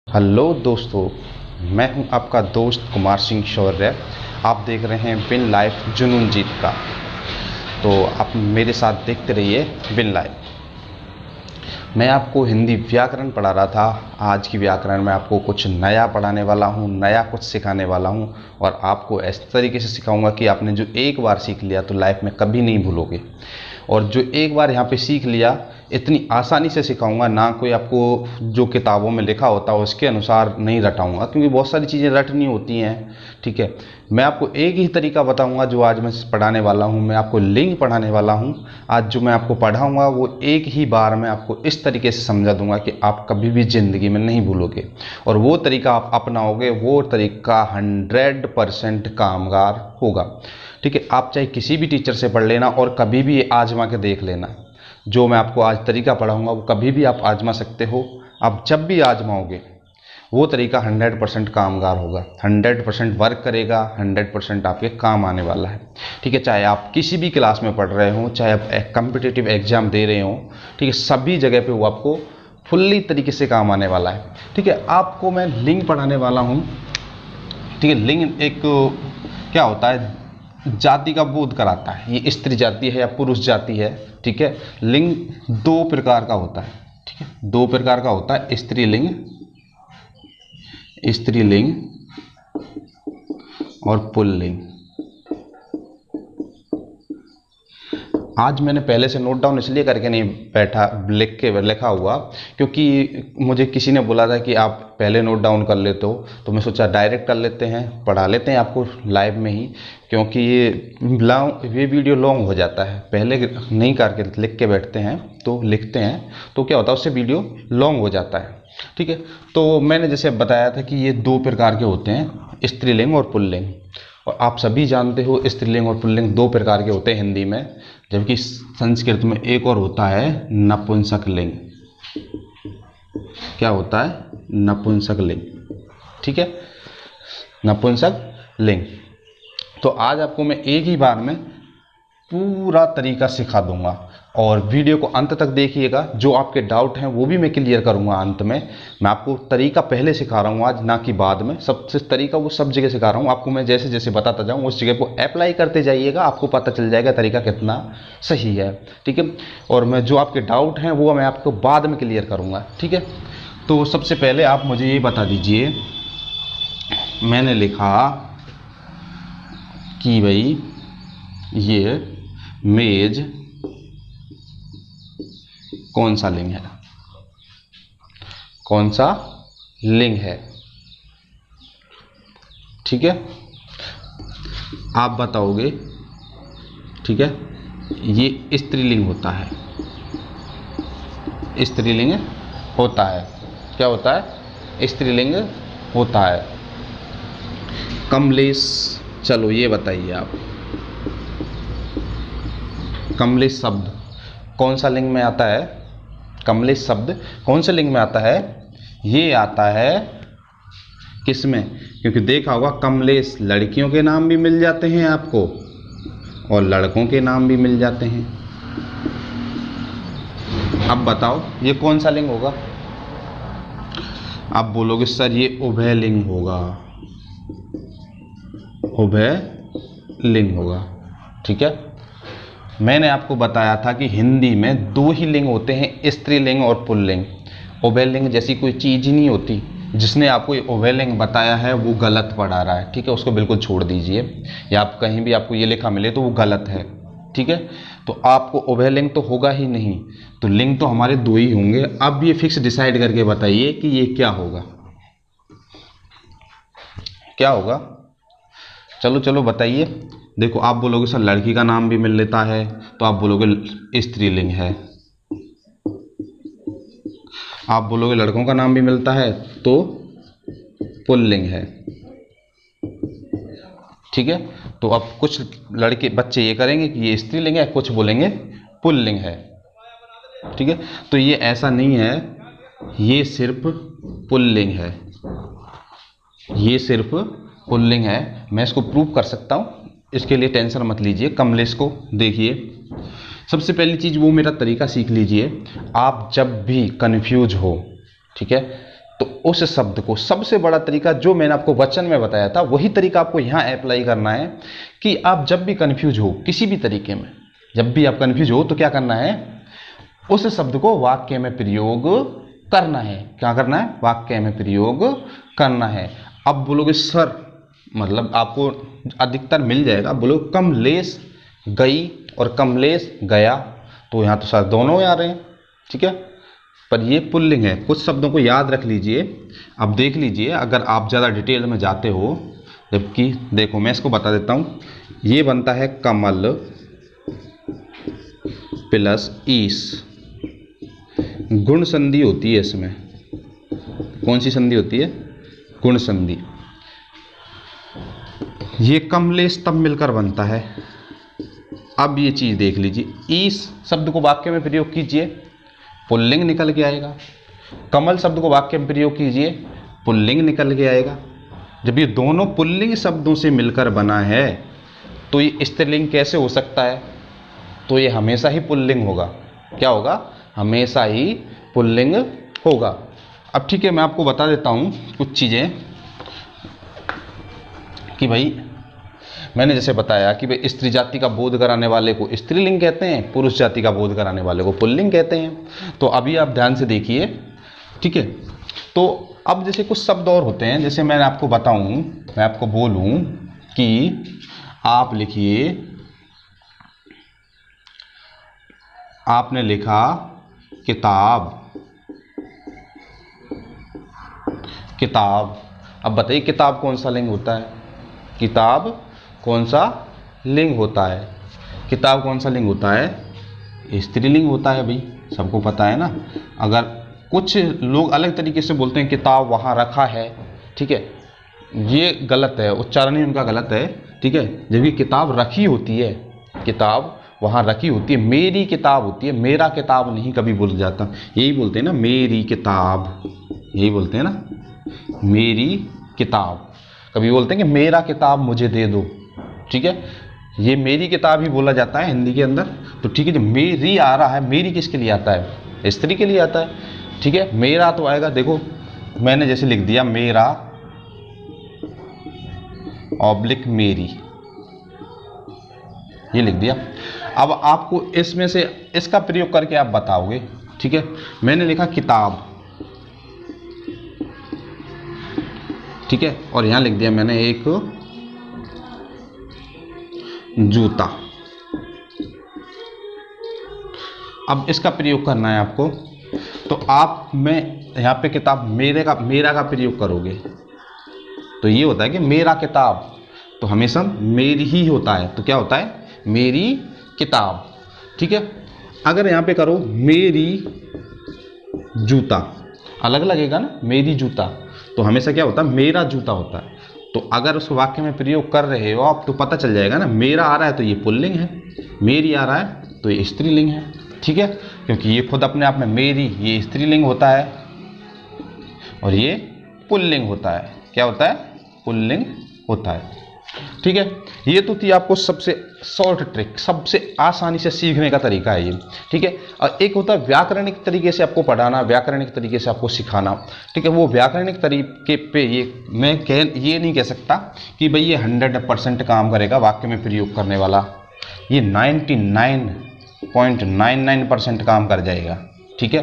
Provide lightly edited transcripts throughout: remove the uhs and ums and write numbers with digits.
Hello दोस्तों, मैं हूं आपका दोस्त कुमार सिंह शौर्य। आप देख रहे हैं विन लाइफ जुनून जीत का। तो आप मेरे साथ देखते रहिए विन लाइफ। मैं आपको हिंदी व्याकरण पढ़ा रहा था। आज की व्याकरण में आपको कुछ नया पढ़ाने वाला हूं, नया कुछ सिखाने वाला हूं और आपको इस तरीके से सिखाऊंगा कि आपने जो एक बार सीख लिया तो लाइफ में कभी नहीं भूलोगे। और जो एक बार यहाँ पे सीख लिया इतनी आसानी से सिखाऊंगा, ना कोई आपको जो किताबों में लिखा होता है उसके अनुसार नहीं रटाऊंगा, क्योंकि बहुत सारी चीज़ें रटनी होती हैं। ठीक है, मैं आपको एक ही तरीका बताऊंगा जो आज मैं पढ़ाने वाला हूं। मैं आपको लिंग पढ़ाने वाला हूं। आज जो मैं आपको पढ़ाऊंगा वो एक ही बार में आपको इस तरीके से समझा दूंगा कि आप कभी भी ज़िंदगी में नहीं भूलोगे। और वो तरीका आप अपनाओगे, वो तरीका 100% कामगार होगा। ठीक है, आप चाहे किसी भी टीचर से पढ़ लेना और कभी भी आजमा के देख लेना। जो मैं आपको आज तरीका पढ़ाऊंगा वो कभी भी आप आजमा सकते हो। आप जब भी आजमाओगे वो तरीका 100% कामगार होगा, 100% वर्क करेगा, 100% आपके काम आने वाला है। ठीक है, चाहे आप किसी भी क्लास में पढ़ रहे हो, चाहे आप कॉम्पिटिटिव एग्जाम दे रहे हो, ठीक है, सभी जगह पे वो आपको फुल्ली तरीके से काम आने वाला है। ठीक है, आपको मैं लिंग पढ़ाने वाला हूँ। ठीक है, लिंग एक क्या होता है, जाति का बोध कराता है। ये स्त्री जाति है या पुरुष जाति है। ठीक है, लिंग दो प्रकार का होता है। ठीक है, दो प्रकार का होता है, स्त्रीलिंग और पुल्लिंग। आज मैंने पहले से नोट डाउन इसलिए करके नहीं बैठा लिखा हुआ, क्योंकि मुझे किसी ने बोला था कि आप पहले नोट डाउन कर लेते हो, तो मैं सोचा डायरेक्ट कर लेते हैं, पढ़ा लेते हैं आपको लाइव में ही, क्योंकि ये वीडियो लॉन्ग हो जाता है। पहले नहीं करके लिख के बैठते हैं तो लिखते हैं तो क्या होता है, उससे वीडियो लॉन्ग हो जाता है। ठीक है, तो मैंने जैसे बताया था कि ये दो प्रकार के होते हैं, स्त्रीलिंग और पुल्लिंग। और आप सभी जानते हो स्त्रीलिंग और पुल्लिंग दो प्रकार के होते हैं हिंदी में, जबकि संस्कृत में एक और होता है नपुंसक लिंग। क्या होता है? नपुंसक लिंग। ठीक है, नपुंसक लिंग। तो आज आपको मैं एक ही बार में पूरा तरीका सिखा दूंगा और वीडियो को अंत तक देखिएगा। जो आपके डाउट हैं वो भी मैं क्लियर करूंगा अंत में। मैं आपको तरीका पहले सिखा रहा हूं आज, ना कि बाद में। सबसे तरीका वो सब जगह सिखा रहा हूं आपको। मैं जैसे जैसे बताता जाऊं उस जगह को अप्लाई करते जाइएगा, आपको पता चल जाएगा तरीका कितना सही है। ठीक है, और मैं जो आपके डाउट हैं वो मैं आपको बाद में क्लियर करूँगा। ठीक है, तो सबसे पहले आप मुझे ये बता दीजिए, मैंने लिखा कि भाई ये मेज कौन सा लिंग है, कौन सा लिंग है। ठीक है, आप बताओगे। ठीक है, ये स्त्रीलिंग होता है, स्त्रीलिंग होता है। क्या होता है? स्त्रीलिंग होता है। कमलेश, चलो ये बताइए आप, कमलेश शब्द कौन सा लिंग में आता है? कमलेश शब्द कौन से लिंग में आता है? ये आता है किस में? क्योंकि देखा होगा कमलेश लड़कियों के नाम भी मिल जाते हैं आपको और लड़कों के नाम भी मिल जाते हैं। अब बताओ ये कौन सा लिंग होगा? आप बोलोगे सर ये उभय लिंग होगा, उभय लिंग होगा। ठीक है, मैंने आपको बताया था कि हिंदी में दो ही लिंग होते हैं, स्त्रीलिंग और पुल्लिंग। उभयलिंग जैसी कोई चीज़ ही नहीं होती। जिसने आपको ये उभयलिंग बताया है वो गलत पढ़ा रहा है। ठीक है, उसको बिल्कुल छोड़ दीजिए, या आप कहीं भी आपको ये लिखा मिले तो वो गलत है। ठीक है, तो आपको उभयलिंग तो होगा ही नहीं, तो लिंग तो हमारे दो ही होंगे। अब ये फिक्स डिसाइड करके बताइए कि ये क्या होगा, क्या होगा? चलो चलो बताइए। देखो, आप बोलोगे सर लड़की का नाम भी मिल लेता है, तो आप बोलोगे स्त्रीलिंग है। आप बोलोगे लड़कों का नाम भी मिलता है तो पुल्लिंग है। ठीक है, तो अब कुछ लड़के बच्चे ये करेंगे कि ये स्त्रीलिंग है, कुछ बोलेंगे पुल्लिंग है। ठीक है, तो ये ऐसा नहीं है, ये सिर्फ पुल्लिंग है। ये सिर्फ पुल्लिंग है, मैं इसको प्रूव कर सकता हूँ, इसके लिए टेंशन मत लीजिए। कमलेश को देखिए, सबसे पहली चीज़ वो मेरा तरीका सीख लीजिए। आप जब भी कन्फ्यूज हो, ठीक है, तो उस शब्द को, सबसे बड़ा तरीका जो मैंने आपको वचन में बताया था वही तरीका आपको यहाँ अप्लाई करना है कि आप जब भी कन्फ्यूज हो किसी भी तरीके में, जब भी आप कन्फ्यूज हो तो क्या करना है, उस शब्द को वाक्य में प्रयोग करना है। क्या करना है? वाक्य में प्रयोग करना है। अब बोलोगे सर, मतलब आपको अधिकतर मिल जाएगा, बोलो कमलेश गई और कमलेश गया, तो यहाँ तो सर दोनों आ रहे हैं, ठीक है, पर ये पुल्लिंग है। कुछ शब्दों को याद रख लीजिए। अब देख लीजिए, अगर आप ज़्यादा डिटेल में जाते हो, जबकि देखो मैं इसको बता देता हूँ, ये बनता है कमल प्लस ईस, गुण संधि होती है इसमें। कौन सी संधि होती है? गुण संधि। ये कमलेश तब मिलकर बनता है। अब ये चीज़ देख लीजिए, ईस शब्द को वाक्य में प्रयोग कीजिए, पुल्लिंग निकल के आएगा। कमल शब्द को वाक्य में प्रयोग कीजिए, पुल्लिंग निकल के आएगा। जब ये दोनों पुल्लिंग शब्दों से मिलकर बना है तो ये स्त्रीलिंग कैसे हो सकता है? तो ये हमेशा ही पुल्लिंग होगा। क्या होगा? हमेशा ही पुल्लिंग होगा। अब ठीक है, मैं आपको बता देता हूँ कुछ चीज़ें कि भाई मैंने जैसे बताया कि भाई स्त्री जाति का बोध कराने वाले को स्त्रीलिंग कहते हैं, पुरुष जाति का बोध कराने वाले को पुल्लिंग कहते हैं। तो अभी आप ध्यान से देखिए, ठीक है। तो अब जैसे कुछ शब्द और होते हैं, जैसे मैं आपको बताऊं, मैं आपको बोलूं कि आप लिखिए, आपने लिखा किताब, किताब। अब बताइए किताब कौन सा लिंग होता है? किताब कौन सा लिंग होता है? किताब कौन सा लिंग होता है? स्त्रीलिंग होता है भाई, सबको पता है ना। अगर कुछ लोग अलग तरीके से बोलते हैं किताब वहाँ रखा है, ठीक है, ये गलत है, उच्चारण ही उनका गलत है, ठीक है। जबकि किताब रखी होती है, किताब वहाँ रखी होती है, मेरी किताब होती है, मेरा किताब नहीं कभी बोल जाता। यही बोलते हैं ना, मेरी किताब, यही बोलते हैं ना, मेरी किताब। कभी बोलते हैं कि मेरा किताब मुझे दे दो, ठीक है, ये मेरी किताब ही बोला जाता है हिंदी के अंदर। तो ठीक है, जो मेरी आ रहा है, मेरी किसके लिए आता है? स्त्री के लिए आता है, ठीक है। मेरा तो आएगा, देखो मैंने जैसे लिख दिया मेरा ऑब्लिक मेरी, ये लिख दिया। अब आपको इसमें से इसका प्रयोग करके आप बताओगे, ठीक है। मैंने लिखा किताब, ठीक है, और यहां लिख दिया मैंने एक जूता। अब इसका प्रयोग करना है आपको, तो आप मैं यहाँ पे किताब मेरा का प्रयोग करोगे तो ये होता है कि मेरा किताब, तो हमेशा मेरी ही होता है, तो क्या होता है? मेरी किताब, ठीक है। अगर यहाँ पे करो मेरी जूता, अलग लगेगा ना, मेरी जूता, तो हमेशा क्या होता है? मेरा जूता होता है। तो अगर उस वाक्य में प्रयोग कर रहे हो आप, तो पता चल जाएगा ना, मेरा आ रहा है तो ये पुल्लिंग है, मेरी आ रहा है तो ये स्त्रीलिंग है, ठीक है, क्योंकि ये खुद अपने आप में मेरी, ये स्त्रीलिंग होता है और ये पुल्लिंग होता है। क्या होता है? पुल्लिंग होता है, ठीक है। ये तो थी आपको सबसे शॉर्ट ट्रिक, सबसे आसानी से सीखने का तरीका है ये, ठीक है। और एक होता है व्याकरणिक तरीके से आपको पढ़ाना, व्याकरणिक तरीके से आपको सिखाना, ठीक है। वो व्याकरणिक तरीके पे ये मैं ये नहीं कह सकता कि भाई ये 100% काम करेगा वाक्य में प्रयोग करने वाला, ये 99.99% काम कर जाएगा, ठीक है।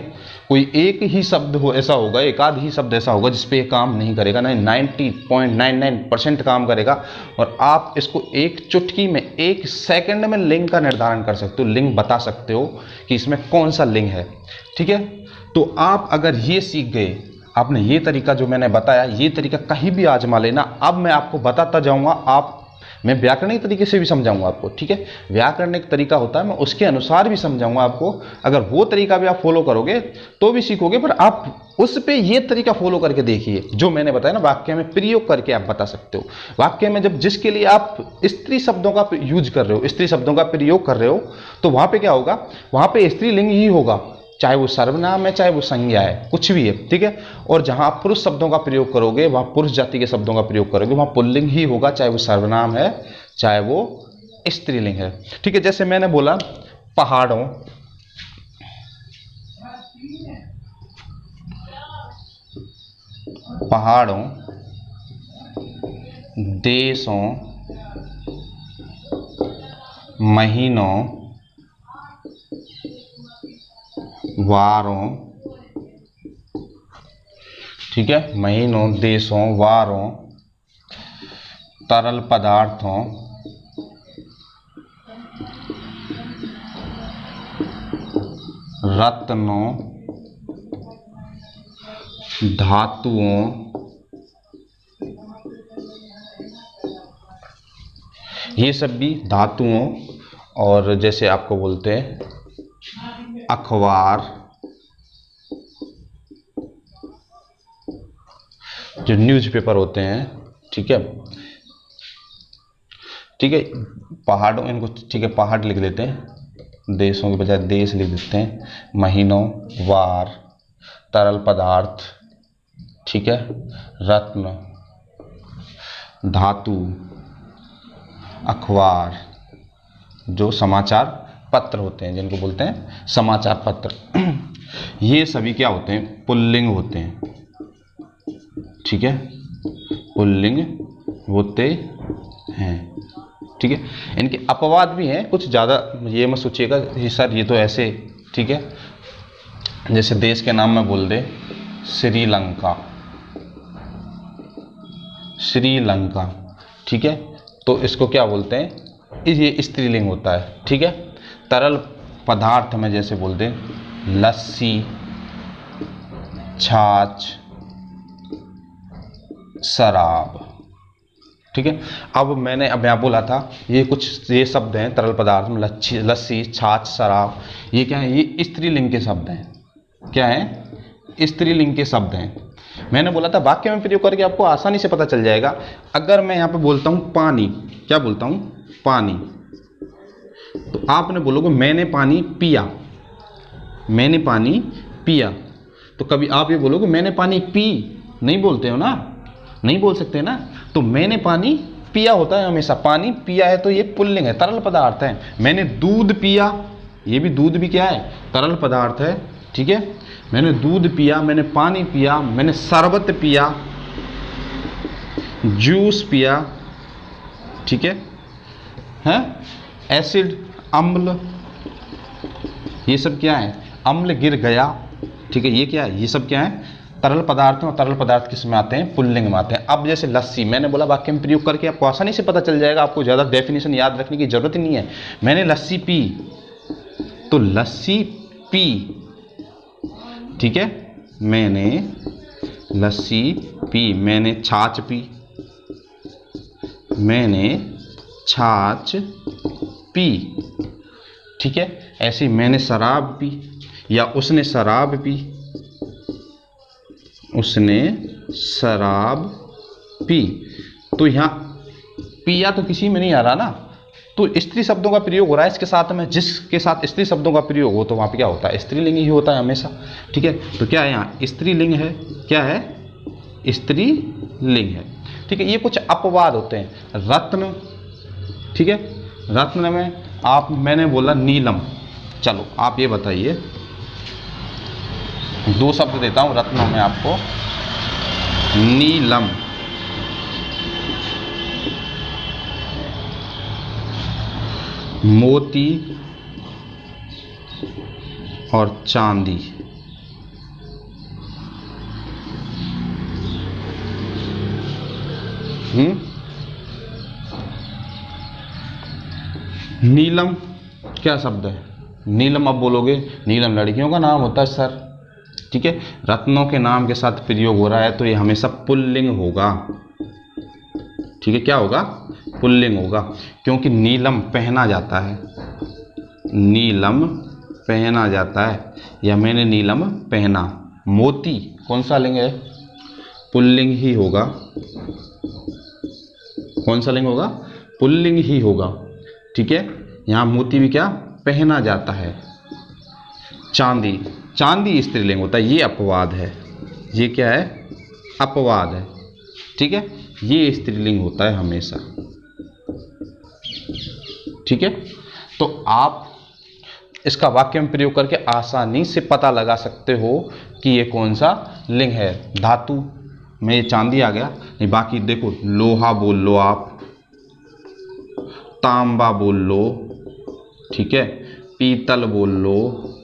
कोई एक ही शब्द हो ऐसा होगा, एक आध ही शब्द ऐसा होगा जिस पे काम नहीं करेगा, नहीं 90.99% काम करेगा। और आप इसको एक चुटकी में, एक सेकंड में लिंग का निर्धारण कर सकते हो, लिंग बता सकते हो कि इसमें कौन सा लिंग है, ठीक है। तो आप अगर ये सीख गए, आपने ये तरीका जो मैंने बताया, ये तरीका कहीं भी आजमा लेना। अब मैं आपको बताता जाऊँगा, आप मैं व्याकरणिक तरीके से भी समझाऊंगा आपको, ठीक है। व्याकरणिक तरीका होता है, मैं उसके अनुसार भी समझाऊंगा आपको। अगर वो तरीका भी आप फॉलो करोगे तो भी सीखोगे, पर आप उस पे ये तरीका फॉलो करके देखिए जो मैंने बताया ना, वाक्य में प्रयोग करके आप बता सकते हो। वाक्य में जब जिसके लिए आप स्त्री शब्दों का यूज कर रहे हो, स्त्री शब्दों का प्रयोग कर रहे हो, तो वहां पे क्या होगा? वहां पे स्त्रीलिंग ही होगा, चाहे वो सर्वनाम है चाहे वो संज्ञा है, कुछ भी है, ठीक है। और जहां आप पुरुष शब्दों का प्रयोग करोगे, वहां पुरुष जाति के शब्दों का प्रयोग करोगे, वहां पुल्लिंग ही होगा, चाहे वो सर्वनाम है चाहे वो स्त्रीलिंग है, ठीक है। जैसे मैंने बोला पहाड़ों, पहाड़ों, देशों, महीनों, वारों, ठीक है, महीनों, देशों, वारों, तरल पदार्थों, रत्नों, धातुओं, ये सब भी धातुओं, और जैसे आपको बोलते हैं अखबार, जो न्यूज़पेपर होते हैं, ठीक है, ठीक है। पहाड़ों, इनको ठीक है पहाड़ लिख देते हैं, देशों के बजाय देश लिख देते हैं, महीनों, वार, तरल पदार्थ, ठीक है, रत्न, धातु, अखबार, जो समाचार पत्र होते हैं, जिनको बोलते हैं समाचार पत्र, ये सभी क्या होते हैं, पुल्लिंग होते हैं, ठीक है, पुल्लिंग होते हैं, ठीक है। इनके अपवाद भी हैं कुछ, ज़्यादा ये मत सोचिएगा सर ये तो ऐसे, ठीक है। जैसे देश के नाम में बोल दे श्रीलंका, श्रीलंका, ठीक है, तो इसको क्या बोलते हैं, ये स्त्रीलिंग होता है, ठीक है। तरल पदार्थ में जैसे बोल दे लस्सी, छाछ, शराब, ठीक है। अब मैंने अब यहाँ बोला था ये कुछ ये शब्द हैं तरल पदार्थ में, लस्सी, छाछ, शराब, ये क्या है, ये स्त्रीलिंग के शब्द हैं, क्या है, स्त्रीलिंग के शब्द हैं। मैंने बोला था वाक्य में प्रयोग करके आपको आसानी से पता चल जाएगा। अगर मैं यहाँ पे बोलता हूँ पानी, क्या बोलता हूँ, पानी, तो आपने बोलोगे मैंने पानी पिया, मैंने पानी पिया, तो कभी आप ये बोलोगे मैंने पानी पी, नहीं बोलते हो ना, नहीं बोल सकते ना, तो मैंने पानी पिया होता है हमेशा, पानी पिया है तो ये पुल्लिंग है, तरल पदार्थ है। मैंने दूध पिया, ये भी दूध भी क्या है, तरल पदार्थ है, ठीक है। मैंने दूध पिया, मैंने पानी पिया, मैंने शरबत पिया, जूस पिया, ठीक है, एसिड, अम्ल, ये सब क्या है, अम्ल गिर गया, ठीक है, ये क्या है, ये सब क्या है, तरल पदार्थ, और तरल पदार्थ किस में आते हैं, पुल्लिंग में आते हैं। अब जैसे लस्सी, मैंने बोला वाक्य में प्रयोग करके आपको आसानी से पता चल जाएगा, आपको ज़्यादा डेफिनेशन याद रखने की जरूरत ही नहीं है। मैंने लस्सी पी, तो लस्सी पी, ठीक है, मैंने लस्सी पी, मैंने छाछ पी, मैंने छाछ पी, ठीक है। ऐसे मैंने शराब पी, या उसने शराब पी, उसने शराब पी, तो यहाँ पिया तो किसी में नहीं आ रहा ना, तो स्त्री शब्दों का प्रयोग हो रहा है इसके साथ में, जिसके साथ स्त्री शब्दों का प्रयोग हो तो वहाँ पे क्या होता है, स्त्रीलिंग ही होता है हमेशा, ठीक है। तो क्या है यहाँ, स्त्रीलिंग है, क्या है, स्त्रीलिंग है, ठीक है। ये कुछ अपवाद होते हैं। रत्न, ठीक है, रत्न में आप, मैंने बोला नीलम, चलो आप ये बताइए, दो शब्द देता हूँ रत्नों में आपको, नीलम, मोती और चांदी, नीलम क्या शब्द है, नीलम, अब बोलोगे नीलम लड़कियों का नाम होता है सर, ठीक है। रत्नों के नाम के साथ प्रयोग हो रहा है तो ये हमेशा पुल्लिंग होगा, ठीक है, क्या होगा, पुल्लिंग होगा, क्योंकि नीलम पहना जाता है, नीलम पहना जाता है, या मैंने नीलम पहना। मोती कौन सा लिंग है, पुल्लिंग ही होगा, कौन सा लिंग होगा, पुल्लिंग ही होगा, ठीक है। यहाँ मोती भी क्या, पहना जाता है। चांदी, चांदी स्त्रीलिंग होता है, ये अपवाद है। ये क्या है? अपवाद है। ठीक है, ये स्त्रीलिंग होता है हमेशा। ठीक है, तो आप इसका वाक्य में प्रयोग करके आसानी से पता लगा सकते हो कि ये कौन सा लिंग है। धातु में ये चांदी आ गया, नहीं बाकी देखो, लोहा बोल लो आप, तांबा बोल लो, ठीक है, पीतल बोल लो,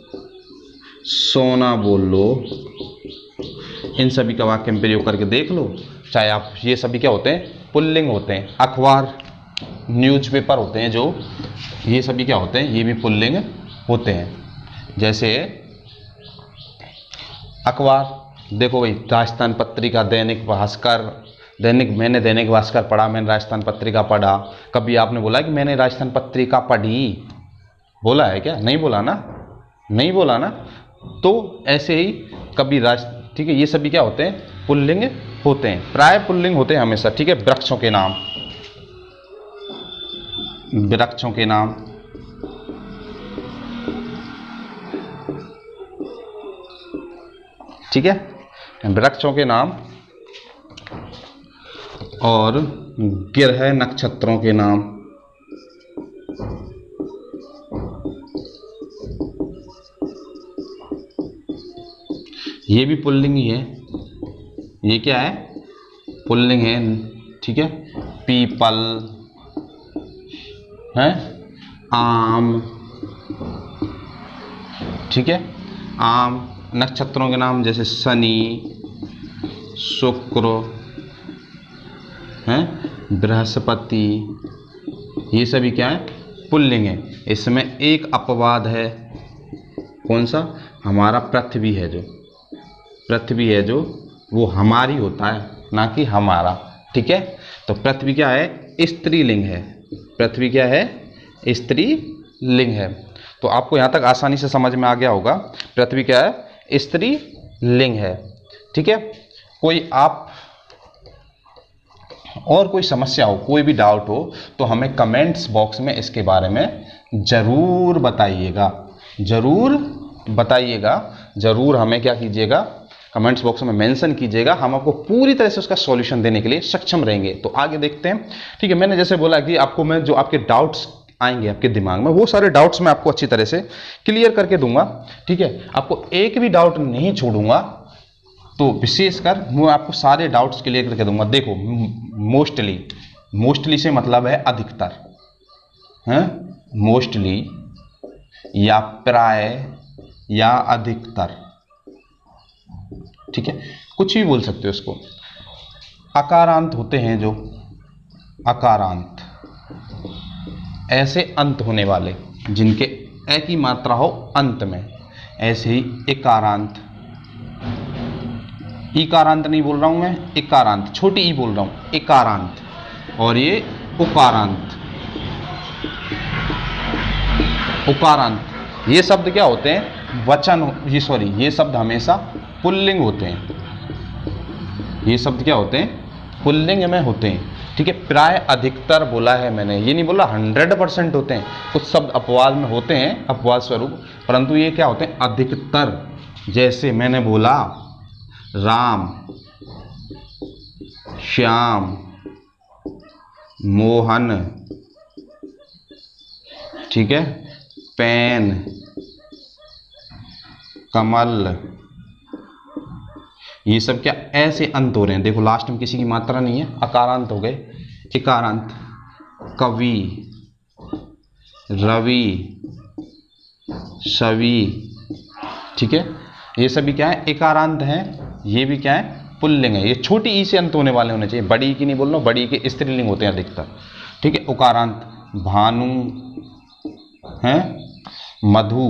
सोना बोल लो, इन सभी का वाक्य में प्रयोग करके देख लो। चाहे आप, ये सभी क्या होते हैं? पुल्लिंग होते हैं। अखबार, न्यूज़पेपर होते हैं जो, ये सभी क्या होते हैं? ये भी पुल्लिंग होते हैं। जैसे अखबार देखो भाई, राजस्थान पत्रिका, दैनिक भास्कर, मैंने दैनिक भास्कर पढ़ा, मैंने राजस्थान पत्रिका पढ़ा। कभी आपने बोला कि मैंने राजस्थान पत्रिका पढ़ी? बोला है क्या? नहीं बोला ना, नहीं बोला ना। तो ऐसे ही कभी ठीक है, ये सभी क्या होते हैं? पुल्लिंग होते हैं, प्राय पुल्लिंग होते हैं हमेशा। ठीक है, वृक्षों के नाम, वृक्षों के नाम, ठीक है, वृक्षों के नाम और ग्रह नक्षत्रों के नाम, ये भी पुल्लिंग ही है। ये क्या है? पुल्लिंग है। ठीक है, पीपल है, आम, ठीक है, आम। नक्षत्रों के नाम जैसे शनि, शुक्र है, बृहस्पति, ये सभी क्या है? पुल्लिंग है। इसमें एक अपवाद है, कौन सा? हमारा पृथ्वी है जो, पृथ्वी है जो, वो हमारी होता है, ना कि हमारा। ठीक है, तो पृथ्वी क्या है? स्त्रीलिंग है। पृथ्वी क्या है? स्त्रीलिंग है। तो आपको यहाँ तक आसानी से समझ में आ गया होगा, पृथ्वी क्या है? स्त्रीलिंग है। ठीक है, कोई आप और कोई समस्या हो, कोई भी डाउट हो, तो हमें कमेंट्स बॉक्स में इसके बारे में ज़रूर बताइएगा, ज़रूर बताइएगा, ज़रूर हमें क्या कीजिएगा? कमेंट्स बॉक्स में मेंशन कीजिएगा। हम आपको पूरी तरह से उसका सॉल्यूशन देने के लिए सक्षम रहेंगे। तो आगे देखते हैं। ठीक है, मैंने जैसे बोला कि आपको मैं जो आपके डाउट्स आएंगे आपके दिमाग में, वो सारे डाउट्स मैं आपको अच्छी तरह से क्लियर करके दूंगा। ठीक है, आपको एक भी डाउट नहीं छोड़ूंगा, तो विशेषकर मैं आपको सारे डाउट्स क्लियर करके दूंगा। देखो, मोस्टली, मोस्टली से मतलब है अधिकतर, हैं, मोस्टली या प्राय या अधिकतर। ठीक है, कुछ भी बोल सकते हो इसको। अकारांत होते हैं जो, अकारांत, ऐसे अंत होने वाले जिनके ए की मात्रा हो अंत में, ऐसे ही इकारांत। इकारांत नहीं बोल रहा हूं मैं, इकारांत, छोटी ई बोल रहा हूं, इकारांत। और ये उकारांत, उकारांत। ये शब्द क्या होते हैं? वचन, ये शब्द हमेशा पुल्लिंग होते हैं। ये शब्द क्या होते हैं? पुल्लिंग में होते हैं। ठीक है, प्राय अधिकतर बोला है मैंने, ये नहीं बोला 100% होते हैं। कुछ शब्द अपवाद में होते हैं, अपवाद स्वरूप, परंतु ये क्या होते हैं? अधिकतर। जैसे मैंने बोला राम, श्याम, मोहन, ठीक है, पेन, कमल, ये सब क्या ऐसे अंत हो रहे हैं। देखो लास्ट में किसी की मात्रा नहीं है, अकारांत हो गए। इकारांत, कवि, रवि, सवि, ठीक है, ये सभी क्या है? इकारांत हैं। ये भी क्या है? पुल्लिंग है। ये छोटी ई से अंत होने वाले होने चाहिए, बड़ी ई की नहीं बोल रहा हूँ, बड़ी ई के स्त्रीलिंग होते हैं अधिकतर। ठीक है, उकारांत, भानु है, मधु,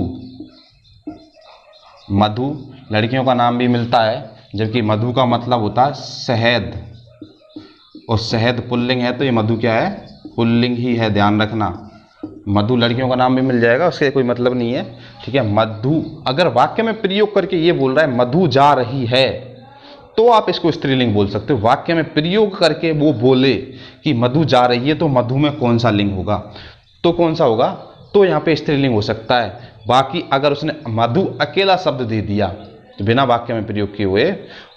मधु लड़कियों का नाम भी मिलता है, जबकि मधु का मतलब होता है शहद, और शहद पुल्लिंग है, तो ये मधु क्या है? पुल्लिंग ही है, ध्यान रखना। मधु लड़कियों का नाम भी मिल जाएगा, उसके कोई मतलब नहीं है। ठीक है, मधु अगर वाक्य में प्रयोग करके ये बोल रहा है मधु जा रही है, तो आप इसको स्त्रीलिंग बोल सकते हो। वाक्य में प्रयोग करके वो बोले कि मधु जा रही है, तो मधु में कौन सा लिंग होगा? तो कौन सा होगा? तो यहाँ पे स्त्रीलिंग हो सकता है। बाकी अगर उसने मधु अकेला शब्द दे दिया तो बिना वाक्य में प्रयोग किए हुए,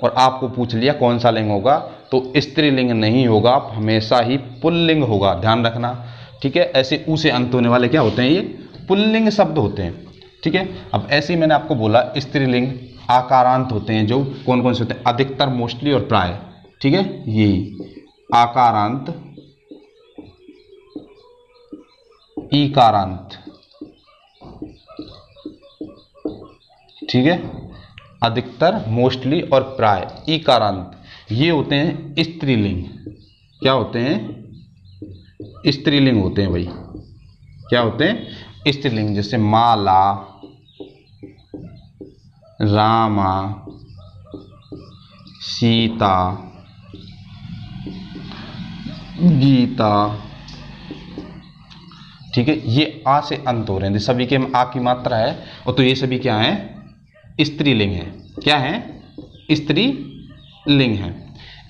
और आपको पूछ लिया कौन सा लिंग होगा, तो स्त्रीलिंग नहीं होगा, हमेशा ही पुल्लिंग होगा, ध्यान रखना। ठीक है, ऐसे ऊ से अंत होने वाले क्या होते हैं, ये पुल्लिंग शब्द होते हैं। ठीक है, अब ऐसे ही मैंने आपको बोला स्त्रीलिंग आकारांत होते हैं, जो कौन कौन से होते हैं, अधिकतर, मोस्टली और प्राय। ठीक है, यही आकारांत, ईकारांत, ठीक है, अधिकतर, मोस्टली और प्राय, ईकारांत, ये होते हैं स्त्रीलिंग। क्या होते हैं, स्त्रीलिंग होते हैं भाई। क्या होते हैं, स्त्रीलिंग। जैसे माला, रामा, सीता, गीता। ठीक है, ये आ से अंत हो रहे हैं, सभी के आ की मात्रा है, और तो ये सभी क्या है, स्त्रीलिंग है। क्या है, स्त्रीलिंग है।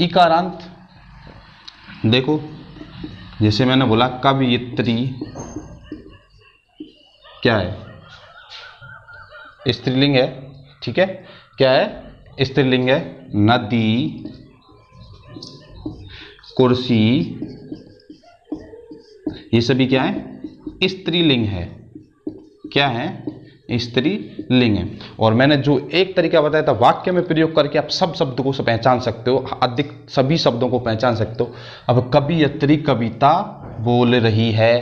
इकारांत देखो, जैसे मैंने बोला कवयित्री, क्या है, स्त्रीलिंग है। ठीक है, क्या है, स्त्रीलिंग है। नदी, कुर्सी, ये सभी क्या है, स्त्रीलिंग है। क्या है, स्त्रीलिंग है। और मैंने जो एक तरीका बताया था वाक्य में प्रयोग करके आप सब शब्द को पहचान सकते हो, अधिक सभी शब्दों को पहचान सकते हो। अब कवयित्री कविता बोल रही है,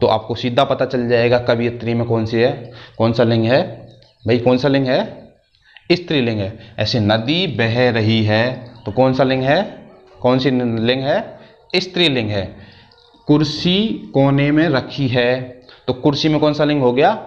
तो आपको सीधा पता चल जाएगा कवयित्री में कौन सी है, कौन सा लिंग है भाई, कौन सा लिंग है, स्त्रीलिंग है। ऐसे नदी बह रही है, तो कौन सा लिंग है, कौन सी लिंग है, स्त्रीलिंग है। कुर्सी कोने में रखी है, तो कुर्सी में कौन सा लिंग हो गया,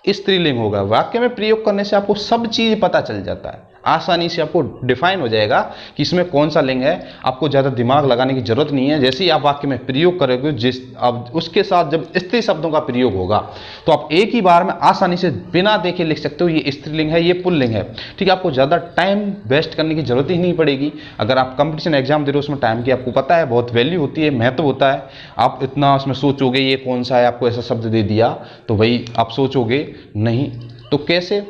स्त्रीलिंग होगा। वाक्य में प्रयोग करने से आपको सब चीज पता चल जाता है, आसानी से आपको डिफाइन हो जाएगा कि इसमें कौन सा लिंग है। आपको ज़्यादा दिमाग लगाने की जरूरत नहीं है। जैसे ही आप वाक्य में प्रयोग करोगे, अब उसके साथ जब स्त्री शब्दों का प्रयोग होगा, तो आप एक ही बार में आसानी से बिना देखे लिख सकते हो ये स्त्रीलिंग है, ये पुल्लिंग है। ठीक है, आपको ज़्यादा टाइम वेस्ट करने की जरूरत ही नहीं पड़ेगी। अगर आप कंपटीशन एग्जाम दे रहे हो, उसमें टाइम की आपको पता है बहुत वैल्यू होती है, महत्व होता है। आप इतना उसमें सोचोगे ये कौन सा है, आपको ऐसा शब्द दे दिया तो भाई आप सोचोगे नहीं, तो कैसे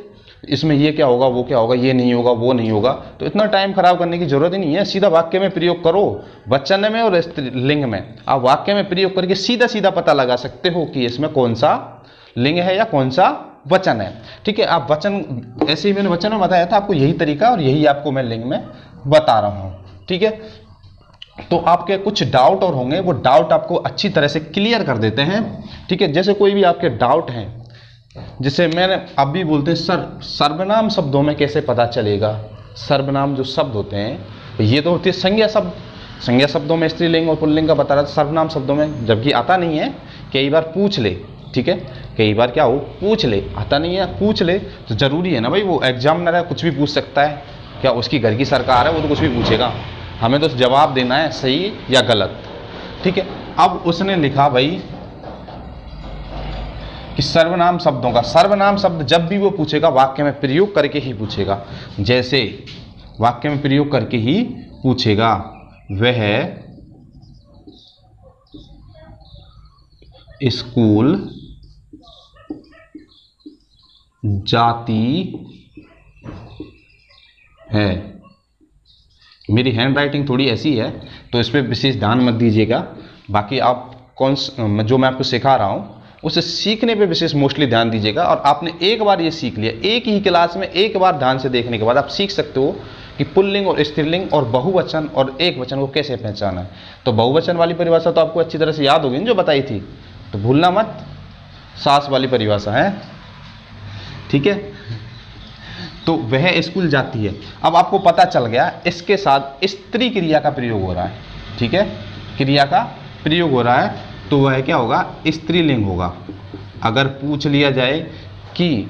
इसमें ये क्या होगा, वो क्या होगा, ये नहीं होगा, वो नहीं होगा, तो इतना टाइम खराब करने की जरूरत ही नहीं है। सीधा वाक्य में प्रयोग करो, वचन में और स्त्रीलिंग में। आप वाक्य में प्रयोग करके सीधा सीधा पता लगा सकते हो कि इसमें कौन सा लिंग है या कौन सा वचन है। ठीक है, आप वचन, ऐसे ही मैंने वचन में बताया था आपको यही तरीका, और यही आपको मैं लिंग में बता रहा हूँ। ठीक है, तो आपके कुछ डाउट और होंगे, वो डाउट आपको अच्छी तरह से क्लियर कर देते हैं। ठीक है, जैसे कोई भी आपके डाउट हैं, जैसे मैंने अभी बोलते हैं सर्वनाम शब्दों में कैसे पता चलेगा। सर्वनाम जो शब्द होते हैं ये तो होती है संज्ञा शब्द, संज्ञा शब्दों में स्त्रीलिंग और पुल्लिंग का बता रहा था। सर्वनाम शब्दों में जबकि आता नहीं है, कई बार पूछ ले। ठीक है, कई बार क्या हो, पूछ ले, आता नहीं है पूछ ले, तो जरूरी है ना भाई, वो एग्जामिनर है, कुछ भी पूछ सकता है। क्या उसकी घर की सरकार है, वो तो कुछ भी पूछेगा, हमें तो जवाब देना है सही या गलत। ठीक है, अब उसने लिखा भाई कि सर्वनाम शब्दों का, सर्वनाम शब्द जब भी वो पूछेगा वाक्य में प्रयोग करके ही पूछेगा। जैसे वाक्य में प्रयोग करके ही पूछेगा, वह स्कूल जाती है। मेरी हैंड राइटिंग थोड़ी ऐसी है तो इस पर विशेष ध्यान मत दीजिएगा। बाकी आप जो मैं आपको सिखा रहा हूँ उसे सीखने पे विशेष मोस्टली ध्यान दीजिएगा। और आपने एक बार ये सीख लिया, एक ही क्लास में एक बार ध्यान से देखने के बाद आप सीख सकते हो कि पुल्लिंग और स्त्रीलिंग और बहुवचन और एक वचन को कैसे पहचाना है। तो बहुवचन वाली परिभाषा तो आपको अच्छी तरह से याद होगी जो बताई थी, तो भूलना मत, सास वाली परिभाषा है। ठीक है, तो वह स्कूल जाती है। अब आपको पता चल गया इसके साथ स्त्री क्रिया का प्रयोग हो रहा है। ठीक है, क्रिया का प्रयोग हो रहा है, तो वह क्या होगा, स्त्रीलिंग होगा। अगर पूछ लिया जाए कि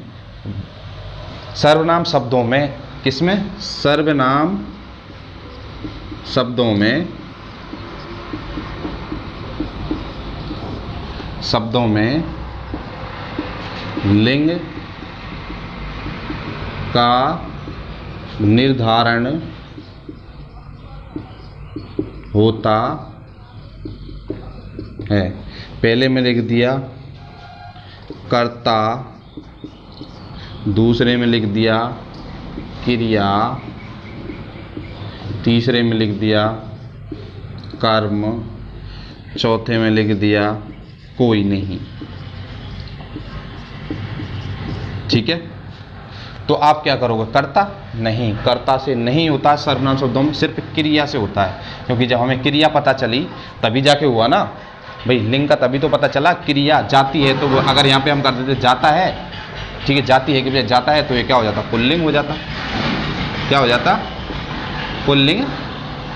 सर्वनाम शब्दों में, किसमें, सर्वनाम शब्दों में लिंग का निर्धारण होता है। पहले में लिख दिया कर्ता दूसरे में लिख दिया क्रिया, तीसरे में लिख दिया कर्म, चौथे में लिख दिया कोई नहीं। ठीक है, तो आप क्या करोगे? कर्ता नहीं, कर्ता से नहीं होता है सर्वनाम शब्दों में, सिर्फ क्रिया से होता है। क्योंकि जब हमें क्रिया पता चली तभी जाके हुआ ना भाई, लिंग का तभी तो पता चला। क्रिया जाती है तो अगर यहाँ पे हम कर देते जाता है, ठीक है, जाती है कि भैया जाता है, तो ये क्या हो जाता? पुल्लिंग हो जाता। क्या हो जाता? पुल्लिंग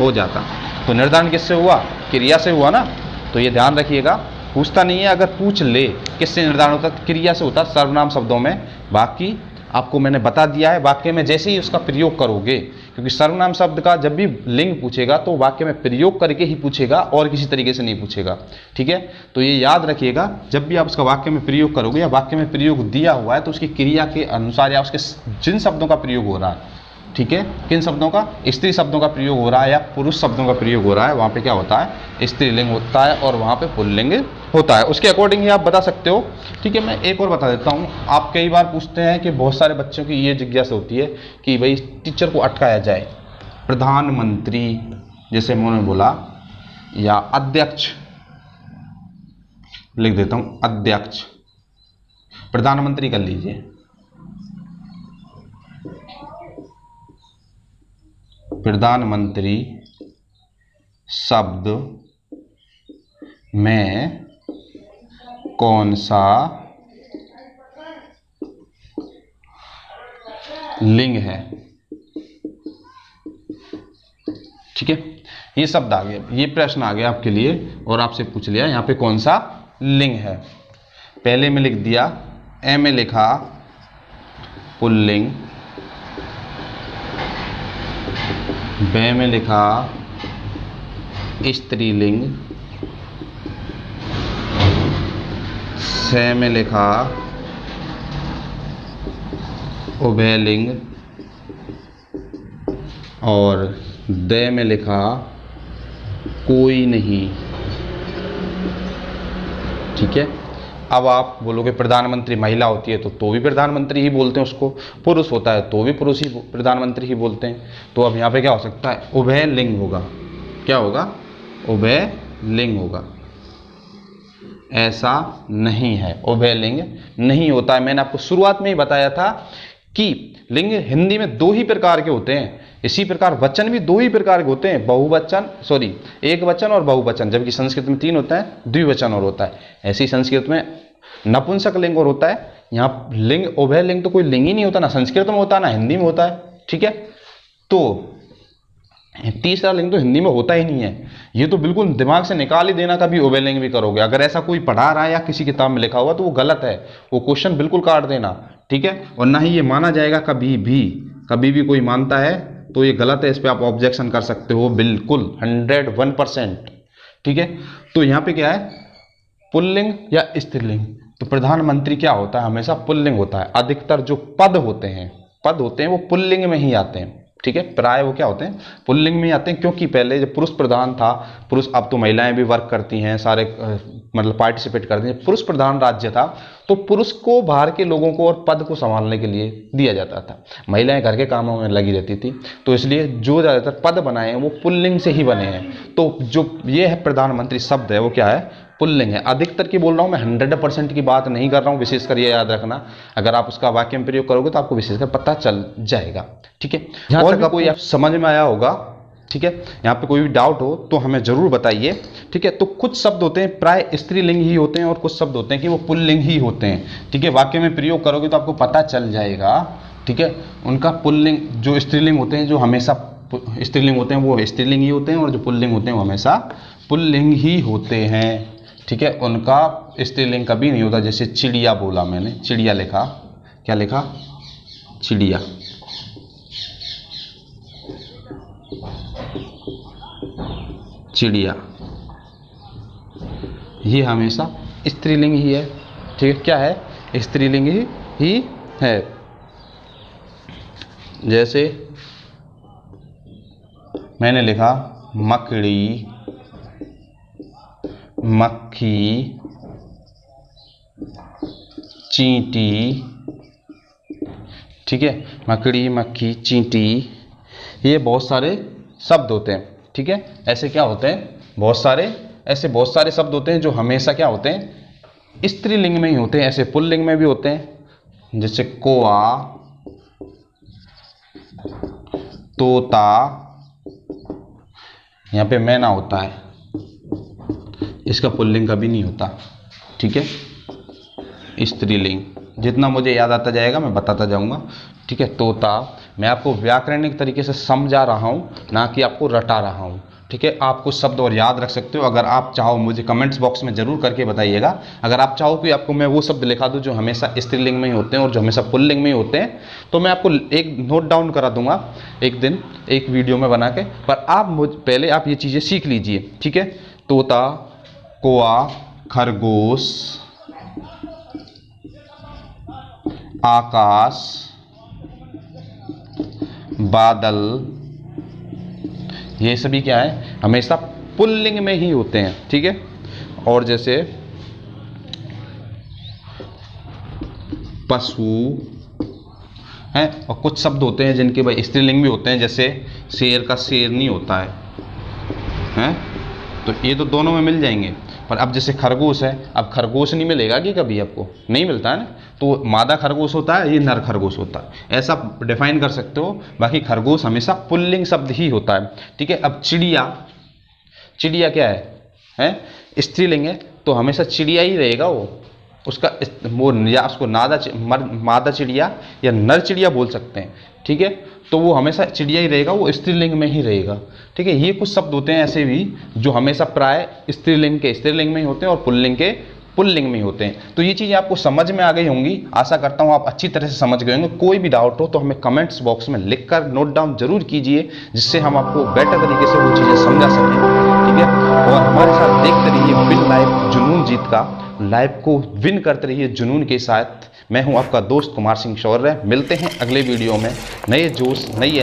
हो जाता। तो निर्धारण किससे हुआ? क्रिया से हुआ ना। तो ये ध्यान रखिएगा, पूछता नहीं है, अगर पूछ ले किससे निर्धारण होता? क्रिया से होता सर्वनाम शब्दों में। बाकी आपको मैंने बता दिया है, वाक्य में जैसे ही उसका प्रयोग करोगे, क्योंकि सर्वनाम शब्द का जब भी लिंग पूछेगा तो वाक्य में प्रयोग करके ही पूछेगा और किसी तरीके से नहीं पूछेगा। ठीक है, तो ये याद रखिएगा, जब भी आप उसका वाक्य में प्रयोग करोगे या वाक्य में प्रयोग दिया हुआ है तो उसकी क्रिया के अनुसार या उसके जिन शब्दों का प्रयोग हो रहा है, ठीक है, किन शब्दों का? स्त्री शब्दों का प्रयोग हो रहा है या पुरुष शब्दों का प्रयोग हो रहा है, वहाँ पे क्या होता है? स्त्रीलिंग होता है और वहाँ पे पुल्लिंग होता है। उसके अकॉर्डिंग ही आप बता सकते हो। ठीक है, मैं एक और बता देता हूँ। आप कई बार पूछते हैं कि बहुत सारे बच्चों की ये जिज्ञासा होती है कि भाई टीचर को अटकाया जाए, प्रधानमंत्री जैसे मैंने बोला, या अध्यक्ष लिख देता हूँ, अध्यक्ष, प्रधानमंत्री कर लीजिए, प्रधानमंत्री शब्द में कौन सा लिंग है? ठीक है, ये शब्द आ गया, ये प्रश्न आ गया आपके लिए और आपसे पूछ लिया यहाँ पे कौन सा लिंग है। पहले में लिख दिया, ए में लिखा पुल्लिंग, बे में लिखा स्त्रीलिंग, से में लिखा उभयलिंग और दे में लिखा कोई नहीं। ठीक है, अब आप बोलोगे प्रधानमंत्री महिला होती है तो भी प्रधानमंत्री ही बोलते हैं उसको, पुरुष होता है तो भी पुरुष ही प्रधानमंत्री ही बोलते हैं। तो अब यहाँ पे क्या हो सकता है? उभयलिंग होगा। क्या होगा? उभयलिंग होगा। ऐसा नहीं है, उभयलिंग नहीं होता है। मैंने आपको शुरुआत में ही बताया था कि लिंग हिंदी में दो ही प्रकार के होते हैं, इसी प्रकार वचन भी दो ही प्रकार के होते हैं, बहुवचन एक वचन और बहुवचन, जबकि संस्कृत में तीन होता है, द्विवचन और होता है। ऐसे ही संस्कृत में नपुंसक लिंग और होता है। यहाँ लिंग उभयलिंग तो कोई लिंग ही नहीं होता, ना संस्कृत में होता है ना हिंदी में होता है। ठीक है, तो तीसरा लिंग तो हिंदी में होता ही नहीं है। ये तो बिल्कुल दिमाग से निकाल ही देना, कभी उभयलिंग भी करोगे। अगर ऐसा कोई पढ़ा रहा है या किसी किताब में लिखा हुआ तो वो गलत है, वो क्वेश्चन बिल्कुल काट देना। ठीक है, और ना ही ये माना जाएगा कभी भी कोई मानता है तो ये गलत है, इस पर आप ऑब्जेक्शन कर सकते हो बिल्कुल 101%। ठीक है, तो यहाँ पे क्या है? पुल्लिंग या स्त्रीलिंग। तो प्रधानमंत्री क्या होता है? हमेशा पुल्लिंग होता है। अधिकतर जो पद होते हैं वो पुल्लिंग में ही आते हैं। ठीक है, प्राय वो क्या होते हैं? पुल्लिंग में आते हैं, क्योंकि पहले जब पुरुष प्रधान था, पुरुष, अब तो महिलाएं भी वर्क करती हैं, सारे मतलब पार्टिसिपेट करती हैं। पुरुष प्रधान राज्य था तो पुरुष को बाहर के लोगों को और पद को संभालने के लिए दिया जाता था, महिलाएं घर के कामों में लगी रहती थी। तो इसलिए जो ज़्यादातर पद बनाए हैं वो पुल्लिंग से ही बने हैं। तो जो ये है प्रधानमंत्री शब्द है वो क्या है? पुल्लिंग है। अधिकतर की बोल रहा हूँ मैं, 100% की बात नहीं कर रहा हूँ। विशेषकर ये याद रखना, अगर आप उसका वाक्य में प्रयोग करोगे तो आपको विशेषकर पता चल जाएगा। ठीक है, यहाँ तक कोई आप समझ में आया होगा। ठीक है, यहाँ पे कोई भी डाउट हो तो हमें जरूर बताइए। ठीक है, तो कुछ शब्द होते हैं प्राय स्त्रीलिंग ही होते हैं और कुछ शब्द होते हैं कि वो पुल्लिंग ही होते हैं। ठीक है, वाक्य में प्रयोग करोगे तो आपको पता चल जाएगा। ठीक है, उनका पुल्लिंग, जो स्त्रीलिंग होते हैं, जो हमेशा स्त्रीलिंग होते हैं वो स्त्रीलिंग ही होते हैं, और जो पुल्लिंग होते हैं वो हमेशा पुल्लिंग ही होते हैं। ठीक है, उनका स्त्रीलिंग कभी नहीं होता। जैसे चिड़िया बोला मैंने, चिड़िया लिखा, क्या लिखा? चिड़िया। चिड़िया ये हमेशा स्त्रीलिंग ही है। ठीक है, क्या है? स्त्रीलिंग ही है। जैसे मैंने लिखा मकड़ी, मक्खी, चींटी, ठीक है। मकड़ी, मक्खी, चींटी, ये बहुत सारे शब्द होते हैं। ठीक है, ऐसे क्या होते हैं, बहुत सारे शब्द होते हैं जो हमेशा क्या होते हैं, स्त्रीलिंग में ही होते हैं। ऐसे पुल्लिंग में भी होते हैं, जैसे कोआ, तोता, यहाँ पे मैना होता है, इसका पुल्लिंग कभी नहीं होता। ठीक है, स्त्रीलिंग जितना मुझे याद आता जाएगा मैं बताता जाऊंगा। ठीक है, तोता, मैं आपको व्याकरणिक तरीके से समझा रहा हूँ, ना कि आपको रटा रहा हूँ। ठीक है, आप कुछ शब्द और याद रख सकते हो, अगर आप चाहो मुझे कमेंट्स बॉक्स में जरूर करके बताइएगा। अगर आप चाहो कि आपको मैं वो शब्द लिखा दूँ जो हमेशा स्त्रीलिंग में ही होते हैं और जो हमेशा पुल्लिंग में ही होते हैं, तो मैं आपको एक नोट डाउन करा दूंगा एक दिन एक वीडियो में बना के। पर आप पहले आप ये चीज़ें सीख लीजिए। ठीक है, तोता, कोआ, खरगोश, आकाश, बादल, ये सभी क्या है, हमेशा पुल्लिंग में ही होते हैं। ठीक है, और जैसे पशु हैं, और कुछ शब्द होते हैं जिनके भाई स्त्रीलिंग भी होते हैं, जैसे शेर का शेरनी होता है, तो ये तो दोनों में मिल जाएंगे। पर अब जैसे खरगोश है, अब खरगोश नहीं मिलेगा कि कभी आपको नहीं मिलता है ना, तो मादा खरगोश होता है, ये नर खरगोश होता है, ऐसा डिफाइन कर सकते हो। बाकी खरगोश हमेशा पुल्लिंग शब्द ही होता है। ठीक है, अब चिड़िया, चिड़िया क्या है स्त्रीलिंग है, तो हमेशा चिड़िया ही रहेगा वो, उसका वो या उसको मादा चिड़िया या नर चिड़िया बोल सकते हैं। ठीक है, तो वो हमेशा चिड़िया ही रहेगा, वो स्त्रीलिंग में ही रहेगा। ठीक है, ये कुछ शब्द होते हैं ऐसे भी जो हमेशा प्राय स्त्रीलिंग में ही होते हैं और पुल्लिंग के पुल्लिंग में ही होते हैं। तो ये चीज़ें आपको समझ में आ गई होंगी, आशा करता हूँ आप अच्छी तरह से समझ गए होंगे। कोई भी डाउट हो तो हमें कमेंट्स बॉक्स में लिखकर नोट डाउन जरूर कीजिए, जिससे हम आपको बेटर तरीके से वो चीज़ें समझा सकें। ठीक है, और हमारे साथ देखते रहिए विन लाइव जुनून जीत का, लाइव को विन करते रहिए जुनून के साथ। मैं हूं आपका दोस्त कुमार सिंह शौर्य। मिलते हैं अगले वीडियो में, नए जोश, नई